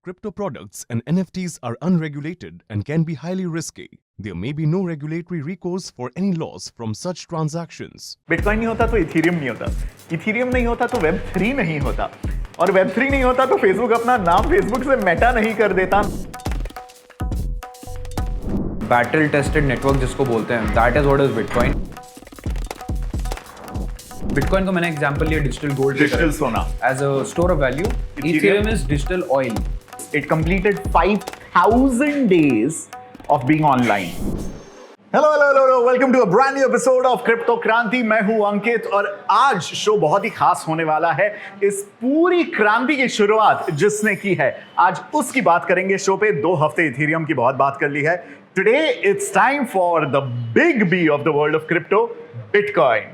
Crypto products and NFTs are unregulated and can be highly risky. There may be no regulatory recourse for any loss from such transactions. Bitcoin नहीं होता तो Ethereum नहीं होता, Ethereum नहीं होता तो web 3 नहीं होता, और वेब 3 नहीं होता तो फेसबुक अपना नाम फेसबुक से मेटा नहीं कर देता। बैटल टेस्टेड नेटवर्क जिसको बोलते हैं, that is what is bitcoin. Bitcoin को मैंने एग्जांपल लिया डिजिटल गोल्ड, डिजिटल सोना as a store of value. Ethereum is digital oil. It completed 5,000 days of being online. Hello. Welcome to a brand new episode of Crypto Kranti. मैं हूं अंकित और आज show बहुत ही खास होने वाला है। इस पूरी क्रांति की शुरुआत जिसने की है, आज उसकी बात करेंगे शो पे। 2 हफ्ते इथेरियम की बहुत बात कर ली है। Today it's time for the big B of the world of crypto, Bitcoin.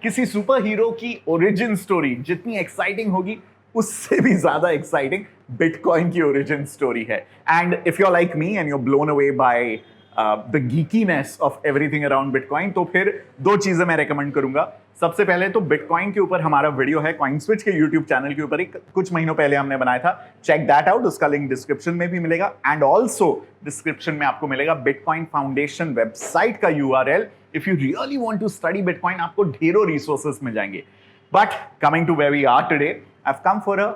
किसी सुपर हीरो की ओरिजिन स्टोरी जितनी एक्साइटिंग होगी, उससे भी ज्यादा एक्साइटिंग बिटकॉइन की ओरिजिन स्टोरी है। And if you are like me and you are blown away by the geekiness of everything around bitcoin, तो फिर 2 चीजें मैं रेकमेंड करूंगा। सबसे पहले तो बिटकॉइन के ऊपर हमारा वीडियो है कॉइनस्विच के यूट्यूब चैनल के ऊपर, ही कुछ महीनों पहले हमने बनाया था। चेक दैट आउट, उसका लिंक डिस्क्रिप्शन में भी मिलेगा। एंड ऑल्सो डिस्क्रिप्शन में आपको मिलेगा बिटकॉइन फाउंडेशन वेबसाइट का URL। If you really want to study bitcoin, आपको ढेरों रिसोर्सेस मिल जाएंगे। But coming to where we are today, I have come for a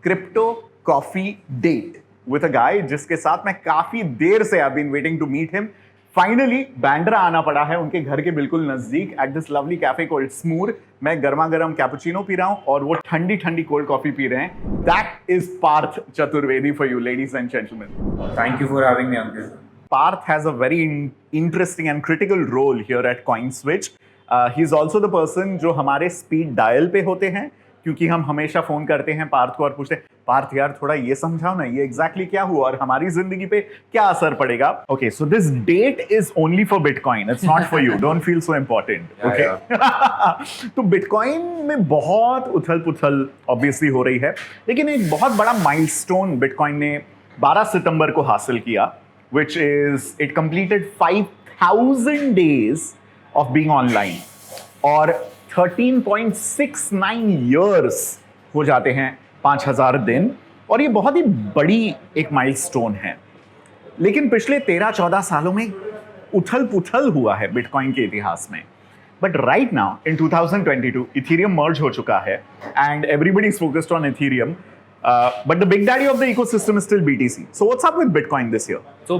crypto coffee date with a guy जिसके साथ मैं काफी देर से I have been waiting to meet him. Finally Bandra आना पड़ा है, उनके घर के बिल्कुल नजदीक, at this lovely cafe called Smoor. मैं गर्मा गर्म कैपुचिनो पी रहा हूं और वो ठंडी ठंडी कोल्ड कॉफी पी रहे हैं। That is Parth Chaturvedi for you, ladies and gentleman. Thank you for having me Ankit. Parth has a very interesting and critical role here at CoinSwitch. He is also the person जो हमारे speed dial पे होते हैं, क्योंकि हम हमेशा फोन करते हैं पार्थ को और पूछते हैं, पार्थ यार थोड़ा ये समझाओ ना, ये एग्जैक्टली क्या हुआ और हमारी जिंदगी पे क्या असर पड़ेगा। Okay, so this date is only for bitcoin, it's not for you, don't feel so important. Okay, तो बिटकॉइन में बहुत उथल पुथल ऑब्वियसली हो रही है, लेकिन एक बहुत बड़ा माइलस्टोन बिटकॉइन ने 12 सितंबर को हासिल किया, which is it completed 5,000 days of being online और 13.69 years हो जाते हैं 5,000 दिन, और ये बहुत ही बड़ी एक माइलस्टोन है। लेकिन पिछले 13-14 सालों में उथल पुथल हुआ है बिटकॉइन के इतिहास में। But right now in 2022 Ethereum merge हो चुका है and everybody is focused on Ethereum. But the big daddy of the ecosystem is still BTC. So what's up with Bitcoin this year? So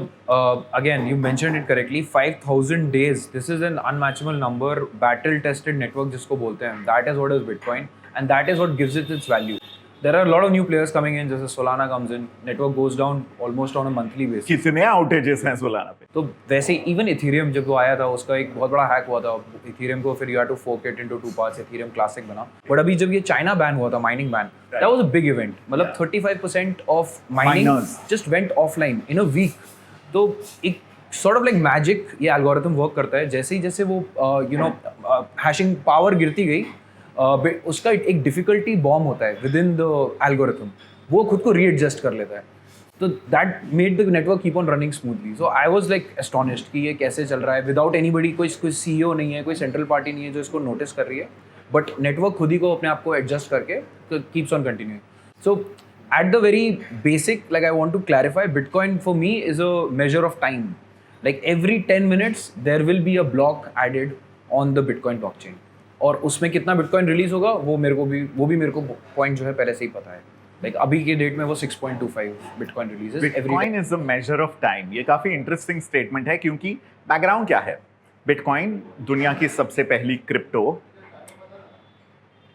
again, you mentioned it correctly. 5,000 days. This is an unmatchable number. Battle-tested network, जिसको बोलते हैं. That is what is Bitcoin, and that is what gives it its value. There are a lot of new players coming in. जैसे Solana comes in, network goes down almost on a monthly basis. कितने outages हैं Solana पे? तो वैसे even Ethereum जब वो आया था, उसका एक बहुत बड़ा हैक हुआ था। Ethereum को फिर you had to fork it into 2 parts. Ethereum Classic बना। But अभी जब ये China ban हुआ था, mining ban, that was a big event. मतलब 35% of mining just went offline in a week. तो एक sort of like magic ये algorithm work करता है। जैसे वो hashing power गिरती गई, उसका एक डिफिकल्टी बॉम्ब होता है विद इन द एल्गोरिथम, वो खुद को रीएडजस्ट कर लेता है। तो that made the network keep on running smoothly. So I was like astonished कि ये कैसे चल रहा है विदाउट एनीबडी। कोई CEO नहीं है, कोई सेंट्रल पार्टी नहीं है जो इसको नोटिस कर रही है, बट नेटवर्क खुद ही को अपने आप को एडजस्ट करके तो keeps on continuing. So at the very basic, like I want to clarify, bitcoin for me is a measure of time. Like every 10 minutes there will be a block added on the bitcoin blockchain, और उसमें कितना bitcoin release होगा वो मेरे को point जो है पहले से ही पता है। लाइक अभी के डेट में वो 6.25 bitcoin release. Bitcoin is a measure of time. ये काफी इंटरेस्टिंग स्टेटमेंट है, क्योंकि बैकग्राउंड क्या है? बिटकॉइन दुनिया की सबसे पहली क्रिप्टो,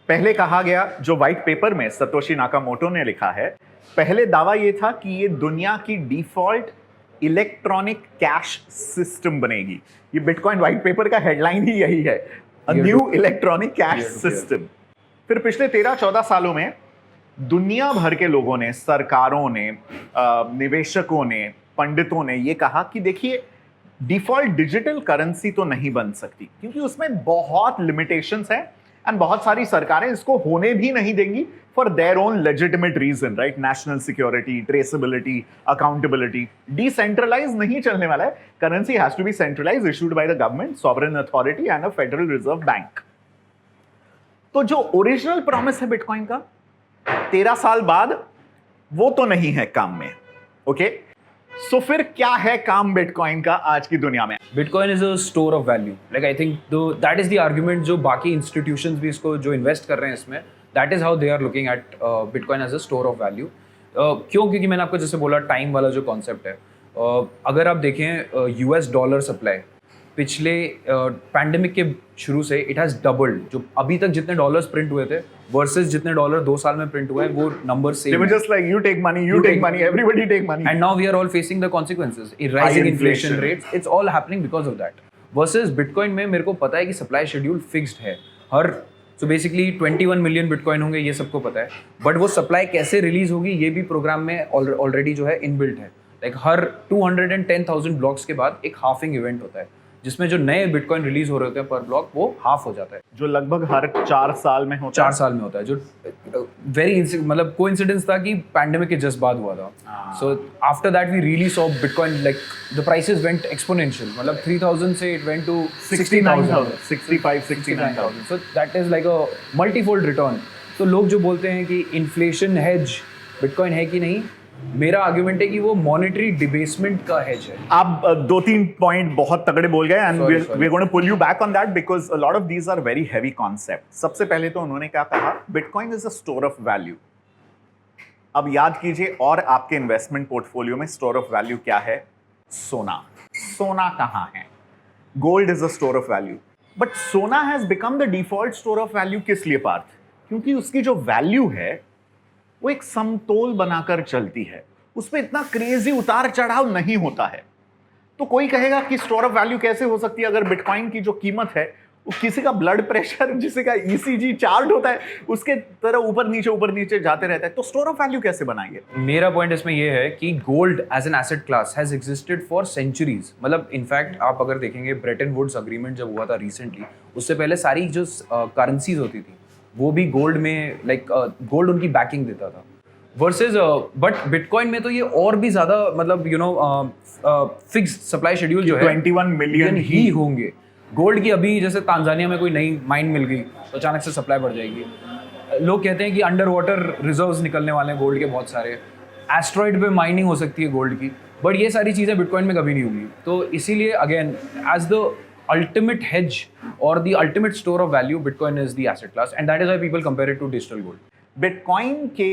पहले कहा गया जो व्हाइट पेपर में सतोशी नाकामोटो ने लिखा है, पहले दावा ये था कि ये दुनिया की डिफॉल्ट इलेक्ट्रॉनिक कैश सिस्टम बनेगी। ये बिटकॉइन व्हाइट पेपर का हेडलाइन ही यही है, A new electronic cash system. फिर पिछले 13-14 सालों में दुनिया भर के लोगों ने, सरकारों ने, निवेशकों ने, पंडितों ने ये कहा कि देखिए, डिफॉल्ट डिजिटल करेंसी तो नहीं बन सकती, क्योंकि उसमें बहुत लिमिटेशंस हैं एंड बहुत सारी सरकारें इसको होने भी नहीं देंगी for their own legitimate reason, right? National security, traceability, accountability. Decentralise नहीं चलने वाला है, currency has to be centralise, issued by the government, sovereign authority and a federal reserve bank. तो जो ओरिजिनल प्रॉमिस है बिटकॉइन का 13 साल बाद वो तो नहीं है काम में। ओके, सो फिर क्या है काम बिटकॉइन का आज की दुनिया में? Bitcoin is a store of value. Like I think that is the argument जो बाकी इंस्टीट्यूशंस भी इसको जो इन्वेस्ट कर रहे हैं इसमें, that is how they are looking at bitcoin as a store of value. क्यों? क्योंकि मैंने आपको जैसे बोला टाइम वाला जो कॉन्सेप्ट है, अगर आप देखें यूएस डॉलर सप्लाई पिछले पैंडेमिक के शुरू से इट हैज़ डबल्ड। जो अभी तक जितने डॉलर्स प्रिंट हुए थे वर्सेस जितने डॉलर 2 साल में प्रिंट हुए हैं, वो number They same were just like you take money, everybody take money. And now we are all facing the consequences. A rising High inflation inflation. rates, it's all happening because of that. Versus Bitcoin में मेरे को पता है कि supply schedule fixed है हर, so basically 21 million bitcoin होंगे, ये सबको पता है, बट वो सप्लाई कैसे रिलीज होगी ये भी प्रोग्राम में ऑलरेडी जो है इनबिल्ट है। लाइक हर 210,000 ब्लॉक्स के बाद एक हाफिंग इवेंट होता है जिसमें जो नए बिटकॉइन रिलीज हो रहे होते हैं पर ब्लॉक वो हाफ हो जाता है। जो लगभग हर 4 साल में होता 4 साल में होता है, जो वेरी मतलब कोइंसिडेंस था कि पैंडेमिक के जस्ट बाद हुआ था। So after that we really saw bitcoin like the prices went exponential, मतलब 3,000 से it went to 69,000, 65, 69,000। So that is like a multifold return. तो लोग जो बोलते हैं कि इन्फ्लेशन हेज बिटकॉइन है कि नहीं, मेरा आर्गुमेंट है कि वो मॉनेटरी डिबेसमेंट का हेज है। आप 2-3 पॉइंट बहुत तगड़े बोल गए and we are going to pull you back on that because a lot of these are very heavy concept. सबसे पहले तो उन्होंने क्या कहा, bitcoin is a store of value. अब याद कीजिए, और आपके इन्वेस्टमेंट पोर्टफोलियो में स्टोर ऑफ वैल्यू क्या है? सोना। सोना कहाँ है? Gold is a store of value, but सोना has become the default store of value. किस लिए पार्थ? क्योंकि उसकी जो वैल्यू है वो एक समतोल बनाकर चलती है, उसमें इतना क्रेजी उतार चढ़ाव नहीं होता है। तो कोई कहेगा कि स्टोर ऑफ वैल्यू कैसे हो सकती है अगर बिटकॉइन की जो कीमत है वो किसी का ब्लड प्रेशर, जिसे का ईसीजी चार्ट होता है उसके तरह ऊपर नीचे जाते रहता है, तो स्टोर ऑफ वैल्यू कैसे बनाएंगे? मेरा पॉइंट इसमें ये है कि gold as an asset class has existed for centuries. मतलब इनफैक्ट आप अगर देखेंगे ब्रेटन वुड्स अग्रीमेंट जब हुआ था रिसेंटली, उससे पहले सारी जो करेंसीज होती थी वो भी गोल्ड में, लाइक गोल्ड उनकी बैकिंग देता था। वर्सेज बट बिटकॉइन में तो ये और भी ज्यादा, मतलब you know fixed supply schedule जो है 21 मिलियन ही होंगे। गोल्ड की अभी जैसे तांजानिया में कोई नई माइन मिल गई तो अचानक से सप्लाई बढ़ जाएगी। लोग कहते हैं कि अंडर वाटर रिजर्व्स निकलने वाले हैं गोल्ड के बहुत सारे, एस्ट्रॉइड पे माइनिंग हो सकती है गोल्ड की, बट ये सारी चीज़ें बिटकॉइन में कभी नहीं होंगी। तो इसीलिए again as the ultimate hedge or the ultimate store of value, Bitcoin is the asset class, and that is why people compare it to digital gold. Bitcoin के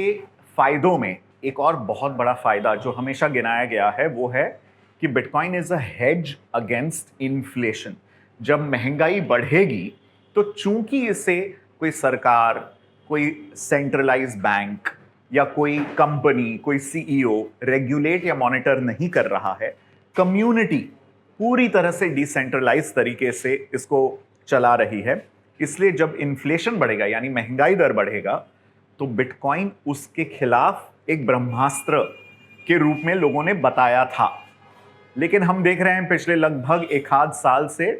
फायदों में एक और बहुत बड़ा फायदा जो हमेशा गिनाया गया है वो है कि bitcoin is a hedge against inflation. जब महंगाई बढ़ेगी तो चूंकि इसे कोई सरकार, कोई सेंट्रलाइज बैंक या कोई कंपनी, कोई सीईओ रेगुलेट या मॉनिटर नहीं कर रहा है, कम्युनिटी पूरी तरह से डिसेंट्रलाइज तरीके से इसको चला रही है। इसलिए जब इन्फ्लेशन बढ़ेगा यानी महंगाई दर बढ़ेगा तो बिटकॉइन उसके खिलाफ एक ब्रह्मास्त्र के रूप में लोगों ने बताया था। लेकिन हम देख रहे हैं पिछले लगभग 1 साल से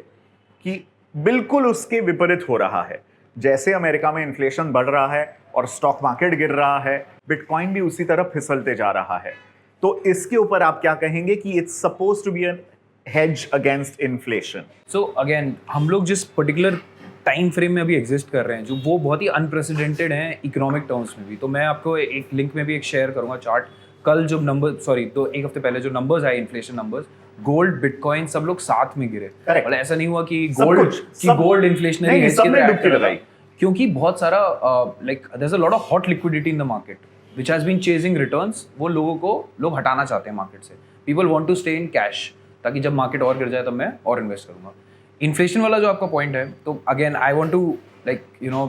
कि बिल्कुल उसके विपरीत हो रहा है। जैसे अमेरिका में इन्फ्लेशन बढ़ रहा है और स्टॉक मार्केट गिर रहा है, बिटकॉइन भी उसी तरफ फिसलते जा रहा है। तो इसके ऊपर आप क्या कहेंगे कि it's suppose to be an hedge against inflation? So again, हम लोग जिस पर्टिकुलर टाइम फ्रेम में अभी एग्जिस्ट कर रहे हैं जो वो बहुत ही अनप्रेसिडेंटेड हैं इकोनॉमिक टर्म्स में भी। तो मैं आपको एक लिंक में भी एक शेयर करूंगा चार्ट। कल जो नंबर तो 1 हफ्ते पहले जो नंबर्स आए इन्फ्लेशन नंबर्स, गोल्ड बिटकॉइन सब लोग साथ में गिरे। मतलब ऐसा नहीं हुआ कि गोल्ड इन्फ्लेशनरी है इसके लगाई, क्योंकि बहुत सारा like there is a lot of hot liquidity in the market which has been chasing returns. वो लोग हटाना चाहते हैं मार्केट से। People want to stay in cash ताकि जब मार्केट और गिर जाए तब मैं और इन्वेस्ट करूंगा। इन्फ्लेशन वाला जो आपका पॉइंट है, तो again I want to like you know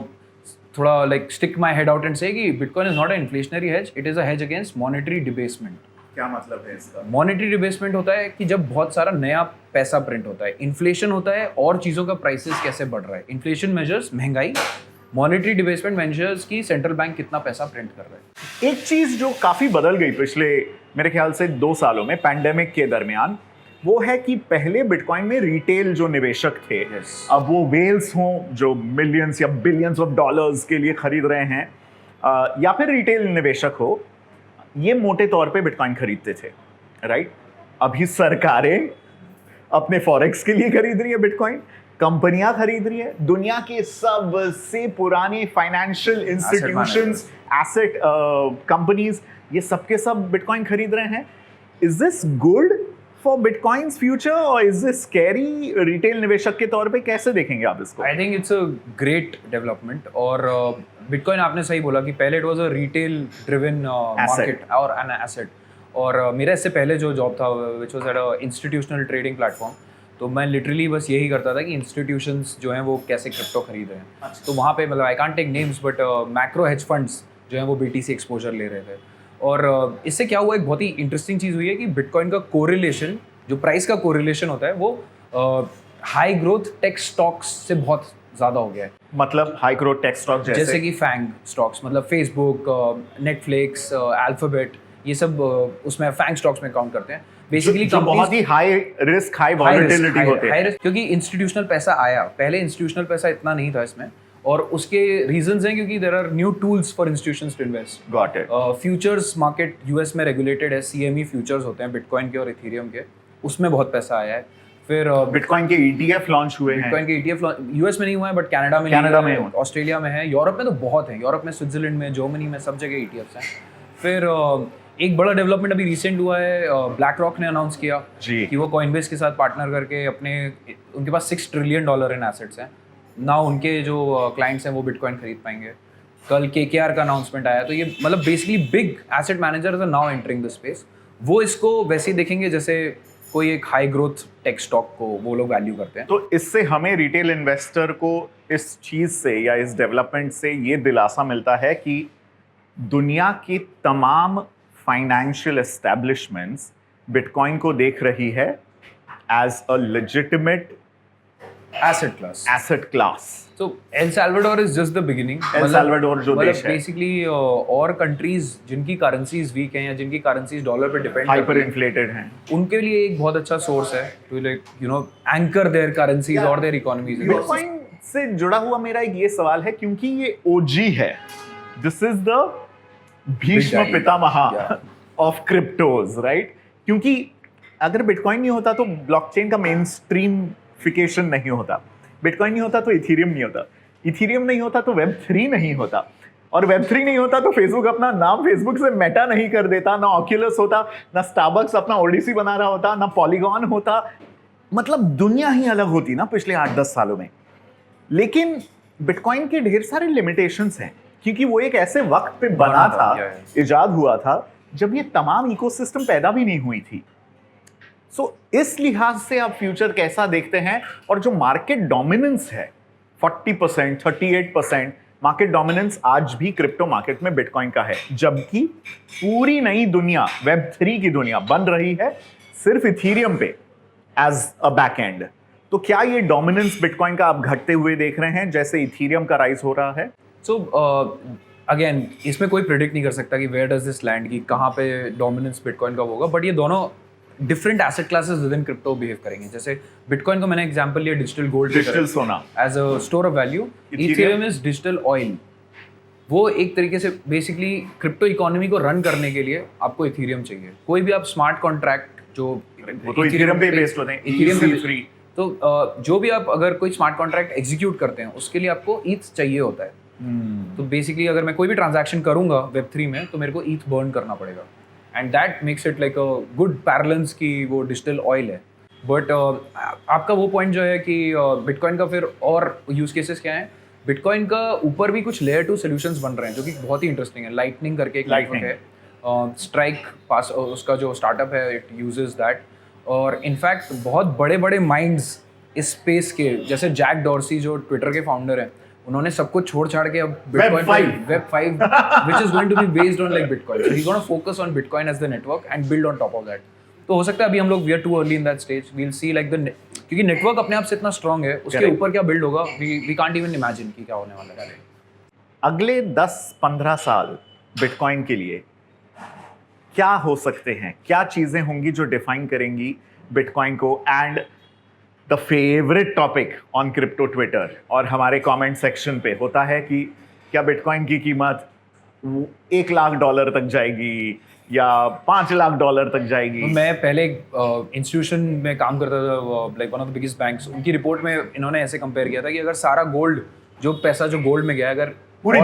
थोड़ा like stick my head out and say कि bitcoin is not a inflationary hedge, it is a hedge against monetary debasement. क्या मतलब है इसका? मॉनेटरी डिबेसमेंट होता है कि जब बहुत सारा नया पैसा प्रिंट होता है। इन्फ्लेशन होता है और चीज़ों का प्राइसेस कैसे बढ़ रहा है। इन्फ्लेशन मेजर्स महंगाई, मॉनेटरी डिबेसमेंट मेजर्स की सेंट्रल बैंक कितना पैसा प्रिंट कर रहा है। एक चीज जो काफी बदल गई पिछले मेरे ख्याल से 2 सालों में पैंडेमिक के दरमियान, वो है कि पहले बिटकॉइन में रिटेल जो निवेशक थे, अब वो वेल्स हों जो मिलियंस या बिलियंस ऑफ डॉलर्स के लिए खरीद रहे हैं, या फिर रिटेल निवेशक हो, ये मोटे तौर पे बिटकॉइन खरीदते थे, राइट? अभी सरकारें अपने फॉरेक्स के लिए खरीद रही है बिटकॉइन, कंपनियां खरीद रही है, दुनिया के सबसे पुराने फाइनेंशियल इंस्टीट्यूशंस, एसेट कंपनीज, ये सबके सब बिटकॉइन खरीद रहे हैं. Is this good for bitcoins future और इज दिस स्कैरी रिटेल निवेशक के तौर पे? कैसे देखेंगे आप इसको? I think it's a great development. और बिटकॉइन आपने सही बोला कि पहले it was a retail driven market और एन एसेट. और मेरा इससे पहले जो जॉब था which was at a institutional trading platform, तो मैं लिटरली बस यही करता था कि इंस्टीट्यूशंस जो हैं वो कैसे क्रिप्टो खरीद रहे हैं. तो वहाँ पे मतलब I can't take names but macro hedge funds जो हैं वो BTC एक्सपोजर ले रहे थे. और इससे क्या हुआ, एक बहुत ही इंटरेस्टिंग चीज़ हुई है कि बिटकॉइन का कोरिलेशन, जो प्राइस का कोरिलेशन होता है वो हाई ग्रोथ टेक स्टॉक्स से बहुत ज़्यादा हो गया है. मतलब हाई ग्रोथ टेक स्टॉक जैसे कि फैंग स्टॉक्स, मतलब फेसबुक, नेटफ्लिक्स, अल्फाबेट, ये सब उसमें फैंग स्टॉक्स में काउंट करते हैं. बेसिकली जो बहुत ही हाई रिस्क हाई वॉलेटिलिटी होते हैं, क्योंकि इंस्टीट्यूशनल पैसा आया. पहले इंस्टीट्यूशनल पैसा इतना नहीं था इसमें, और उसके रीजंस हैं क्योंकि there are new tools for institutions to invest. Got it. Futures market US में रेगुलेटेड है, CME फ्यूचर्स होते हैं बिटकॉइन के और इथेरियम के, उसमें बहुत पैसा आया है. फिर बिटकॉइन के ETF लॉन्च हुए हैं. बिटकॉइन के ETF यूएस में नहीं हुआ है बट कनाडा में, ऑस्ट्रेलिया में है, यूरोप में तो बहुत है. यूरोप में, स्विट्जरलैंड में, जर्मनी में, सब जगह ETFs हैं. फिर एक बड़ा डेवलपमेंट अभी रिसेंट हुआ है, ब्लैक रॉक ने अनाउंस किया कि वो कॉइनबेस के साथ पार्टनर करके उनके पास $6 ट्रिलियन इन एसेट्स हैं ना. उनके जो क्लाइंट्स हैं वो बिटकॉइन खरीद पाएंगे. कल KKR का अनाउंसमेंट आया. तो ये मतलब basically big asset managers are now entering the space. वो इसको वैसे ही देखेंगे जैसे कोई एक हाई ग्रोथ टेक स्टॉक को वो लोग वैल्यू करते हैं. तो इससे हमें रिटेल इन्वेस्टर को इस चीज से या इस डेवलपमेंट से ये दिलासा मिलता है कि दुनिया की तमाम फाइनेंशियल एस्टैब्लिशमेंट्स बिटकॉइन को देख रही है as a legitimate asset class. तो El Salvador is just the beginning. El Salvador जो देश है, बेसिकली और कंट्रीज जिनकी करेंसीज वीक हैं या जिनकी करेंसीज डॉलर पे डिपेंड हाइपर इन्फ्लेटेड हैं, उनके लिए एक बहुत अच्छा सोर्स है to like anchor their currencies और देयर इकोनॉमीज. बिटकॉइन से जुड़ा हुआ मेरा एक ये सवाल है, क्योंकि ये OG है, this is the Bhishma Pitamah of cryptos, right? क्योंकि अगर बिटकॉइन नहीं होता तो ब्लॉकचेन का मेन स्ट्रीमिफिकेशन नहीं होता, बिटकॉइन नहीं होता तो इथेरियम नहीं होता, इथेरियम नहीं होता तो Web3 नहीं होता, और Web3 नहीं होता तो फेसबुक अपना नाम फेसबुक से मेटा नहीं कर देता, ना ऑक्यूलस होता, ना स्टारबक्स अपना ओडिसी बना रहा होता, ना पॉलीगॉन होता. मतलब दुनिया ही अलग होती ना पिछले 8-10 सालों में. लेकिन बिटकॉइन के ढेर सारे लिमिटेशंस हैं, क्योंकि वो एक ऐसे वक्त पे बना था, इजाद हुआ था जब ये तमाम इकोसिस्टम पैदा भी नहीं हुई थी. सो इस लिहाज से आप फ्यूचर कैसा देखते हैं? और जो मार्केट डोमिनेंस है 40%, 38% मार्केट डोमिनेंस आज भी क्रिप्टो मार्केट में बिटकॉइन का है, जबकि पूरी नई दुनिया Web3 की दुनिया बन रही है सिर्फ इथेरियम पे एज अ बैक एंड. तो क्या ये डोमिनेंस बिटकॉइन का आप घटते हुए देख रहे हैं जैसे इथेरियम का राइज हो रहा है? सो अगेन इसमें कोई प्रिडिक्ट नहीं कर सकता कि वेयर डज दिस लैंड, की कहाँ पे डोमिनेंस बिटकॉइन का होगा. बट ये दोनों different asset classes within crypto behave करेंगे. जैसे बिटकॉइन को मैंने एग्जांपल लिया डिजिटल गोल्ड, डिजिटल सोना as a store of value. Ethereum is digital oil. वो एक तरीके से बेसिकली क्रिप्टो इकोनॉमी को रन करने के लिए आपको इथेरियम चाहिए. कोई भी आप स्मार्ट कॉन्ट्रैक्ट जो इथेरियम पे बेस्ड होते हैं, इथेरियम फ्री, तो जो भी आप अगर कोई स्मार्ट कॉन्ट्रैक्ट एग्जीक्यूट करते हैं उसके लिए आपको ईथ चाहिए होता है. तो बेसिकली अगर मैं कोई भी ट्रांजैक्शन करूंगा Web3 में तो मेरे को ईथ बर्न करना पड़ेगा, and that makes it like a good parallels की वो डिजिटल ऑयल है. बट आपका वो पॉइंट जो है कि बिटकॉइन का फिर और यूज केसेस क्या हैं, बिटकॉइन का ऊपर भी कुछ लेयर 2 सॉल्यूशंस बन रहे हैं जो कि बहुत ही इंटरेस्टिंग है. लाइटनिंग करके एक नेटवर्क है, स्ट्राइक पास उसका जो स्टार्टअप है इट यूजेस दैट. और इनफैक्ट बहुत बड़े बड़े माइंड्स इस स्पेस के, जैसे जैक डॉर्सी जो ट्विटर के फाउंडर हैं, उन्होंने सब कुछ छोड़ छाड़ के अब bitcoin Web5 which is going to be based on like Bitcoin. So he's going to focus on Bitcoin as the network and build on top of that. तो हो सकता है अभी हम लोग we are too early in that stage. We'll see like क्योंकि network अपने आप से इतना स्ट्रांग है, उसके ऊपर क्या बिल्ड होगा we can't even imagine कि क्या होने वाला है. अगले 10-15 साल बिटकॉइन के लिए क्या हो सकते हैं? क्या चीजें होंगी जो डिफाइन करेंगी बिटकॉइन को? And the favourite topic on crypto Twitter और हमारे कमेंट सेक्शन पे होता है कि क्या बिटकॉइन की कीमत $1,00,000 तक जाएगी या $5,00,000 तक जाएगी? मैं पहले इंस्टीट्यूशन में काम करता था, like one of the biggest banks. उनकी रिपोर्ट में इन्होंने ऐसे कंपेयर किया था कि अगर सारा गोल्ड, जो पैसा जो गोल्ड में गया, अगर पूरी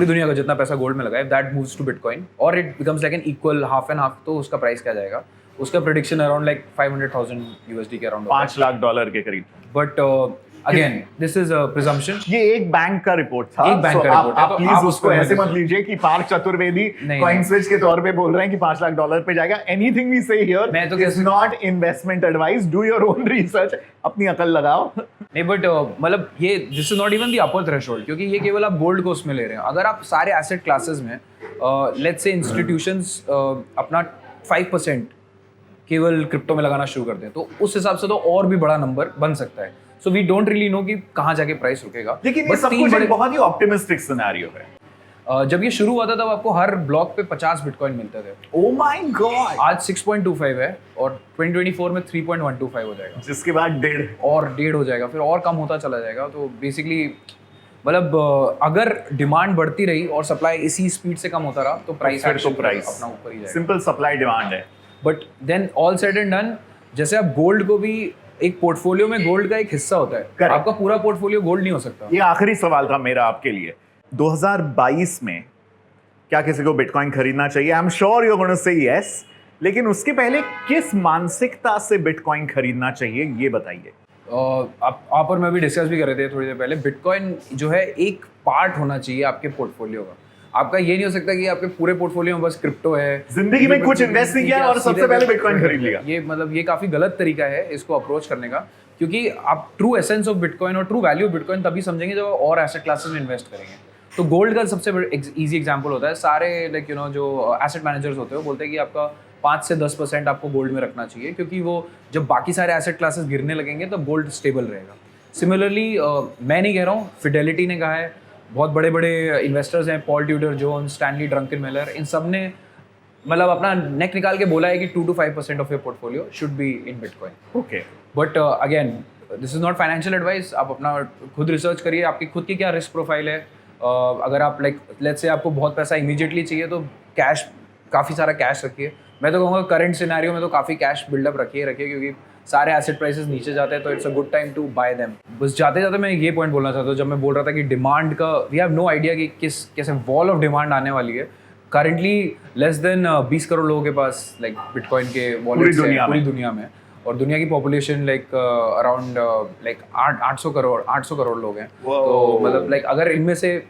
दुनिया का जितना पैसा गोल्ड में लगा है, दैट मूव्स टू बिटकॉइन और it becomes like an equal half and half, तो उसका प्राइस क्या जाएगा? उसका प्रेडिक्शन अराउंड लाइक $500,000 के अराउंड, $5,00,000 के करीब। But again this is a presumption. ये एक बैंक का रिपोर्ट था। एक बैंक का रिपोर्ट है, आप तो प्लीज आप उसको ऐसे मत लीजिए कि पार्थ चतुर्वेदी कॉइन स्विच के तौर पे बोल रहे हैं कि $5,00,000 पे जाएगा। एनीथिंग वी से हियर मैं तो is not investment advice. Do your own research, अपनी अकल लगाओ। नहीं, बट मतलब ये this is not even the upper threshold, क्योंकि ये केवल आप गोल्ड को उसमें ले रहे हैं। अगर आप सारे एसेट क्लासेस में लेट्स से इंस्टीट्यूशंस अपना 5% केवल क्रिप्टो में लगाना शुरू कर दें, तो उस हिसाब से तो और भी बड़ा नंबर बन सकता है। So we don't really know कि कहाँ जाके प्राइस रुकेगा। लेकिन ये सब कुछ एक बहुत ही ऑप्टिमिस्टिक सिनेरियो है। जब ये शुरू हुआ था तब आपको हर ब्लॉक पे 50 बिटकॉइन मिलते थे। Oh my God! आज 6.25 है और 2024 में 3.125 हो जाएगा, जिसके बाद 1.5 हो जाएगा, फिर और कम होता चला जाएगा। तो बेसिकली मतलब अगर डिमांड बढ़ती रही और सप्लाई इसी स्पीड से कम होता रहा तो प्राइस अपना ऊपर ही जाएगा। सिंपल सप्लाई डिमांड है। But then all said and done, जैसे आप गोल्ड को भी एक पोर्टफोलियो में गोल्ड का एक हिस्सा होता है, Correct. आपका पूरा पोर्टफोलियो गोल्ड नहीं हो सकता। ये आखिरी सवाल था मेरा आपके लिए। 2022 में क्या किसी को बिटकॉइन खरीदना चाहिए? I am sure you are gonna say yes, लेकिन उसके पहले किस मानसिकता से बिटकॉइन खरीदना चाहिए ये बताइए। आप और मैं भी डिस्कस भी कर रहे थे थोड़ी देर पहले। बिटकॉइन जो है एक पार्ट होना चाहिए आपके पोर्टफोलियो का। आपका ये नहीं हो सकता कि आपके पूरे पोर्टफोलियो में बस क्रिप्टो है, जिंदगी में कुछ इन्वेस्ट नहीं किया और सबसे पहले बिटकॉइन खरीद लिया। ये मतलब ये काफी गलत तरीका है इसको अप्रोच करने का, क्योंकि आप ट्रू एसेंस ऑफ बिटकॉइन और ट्रू वैल्यू ऑफ बिटकॉइन तभी समझेंगे जब आप और एसेट क्लासेस में इन्वेस्ट करेंगे। तो गोल्ड का सबसे इजी एग्जांपल होता है। सारे लाइक जो एसेट मैनेजर्स होते हैं वो बोलते हैं कि आपका 5 से 10% आपको गोल्ड में रखना चाहिए, क्योंकि वो जब बाकी सारे एसेट क्लासेस गिरने लगेंगे तब गोल्ड स्टेबल रहेगा। सिमिलरली मैं नहीं कह रहा हूँ, फिडेलिटी ने कहा है, बहुत बड़े बड़े इन्वेस्टर्स हैं, पॉल ट्यूडर जोन्स, स्टैनली ड्रंकनमेलर, इन सब ने मतलब अपना नेक निकाल के बोला है कि 2 to 5% of your portfolio should be in bitcoin. Okay, but again this is not financial advice. आप अपना खुद रिसर्च करिए, आपकी खुद की क्या रिस्क प्रोफाइल है। अगर आप लाइक लेट्स से आपको बहुत पैसा इमीडिएटली चाहिए तो कैश, काफ़ी सारा कैश रखिए। मैं तो कहूँगा करंट सिनेरियो में तो काफ़ी कैश बिल्डअप रखिए, क्योंकि सारे एसेट प्राइसेस नीचे जाते हैं तो it's a good time to buy them. बस जाते जाते मैं ये पॉइंट बोलना चाहता हूँ, जब मैं बोल रहा था कि डिमांड का वी हैव नो आइडिया कि कैसे वॉल ऑफ डिमांड आने वाली है। करंटली लेस देन 20 करोड़ लोगों के पास लाइक बिटकॉइन के वॉलेट्स हैं पूरी दुनिया में, और दुनिया की population like around like 800 crore लोग हैं। तो मतलब लाइक अगर इनमें से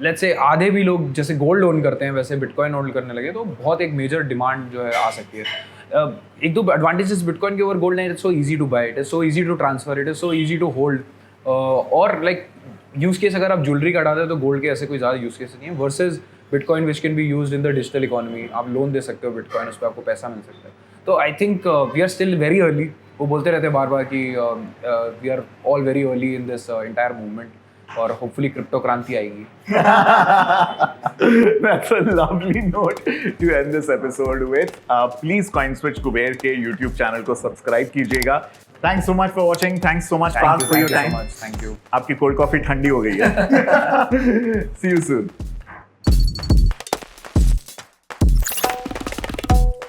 लेट्स से आधे भी लोग जैसे गोल्ड ओन करते हैं वैसे बिटकॉइन ओन करने लगे तो बहुत एक मेजर डिमांड जो है आ सकती है। एक दो एडवांटेजेस बिटकॉइन के ओवर गोल्ड है, it's so easy to buy, it is so easy to transfer, it is so easy to hold. और लाइक यूज केस अगर आप ज्वेलरी का डालते हैं तो गोल्ड के ऐसे कोई ज़्यादा यूज केस नहीं है, versus bitcoin which can be used in the digital economy. आप लोन दे सकते हो बिटकॉइन, उस पर आपको पैसा मिल सकता है। तो I think we are still very early. वो बोलते रहते हैं बार बार कि we are all very early in this entire movement, और होपफुली क्रिप्टो क्रांति आएगी। That's a lovely note to end this episode with. Please CoinSwitch Kuber के YouTube channel को सब्सक्राइब कीजिएगा। Thanks so much for watching. Thanks so much, Parth, for your time. Thank you. आपकी cold coffee ठंडी हो गई है। See you soon.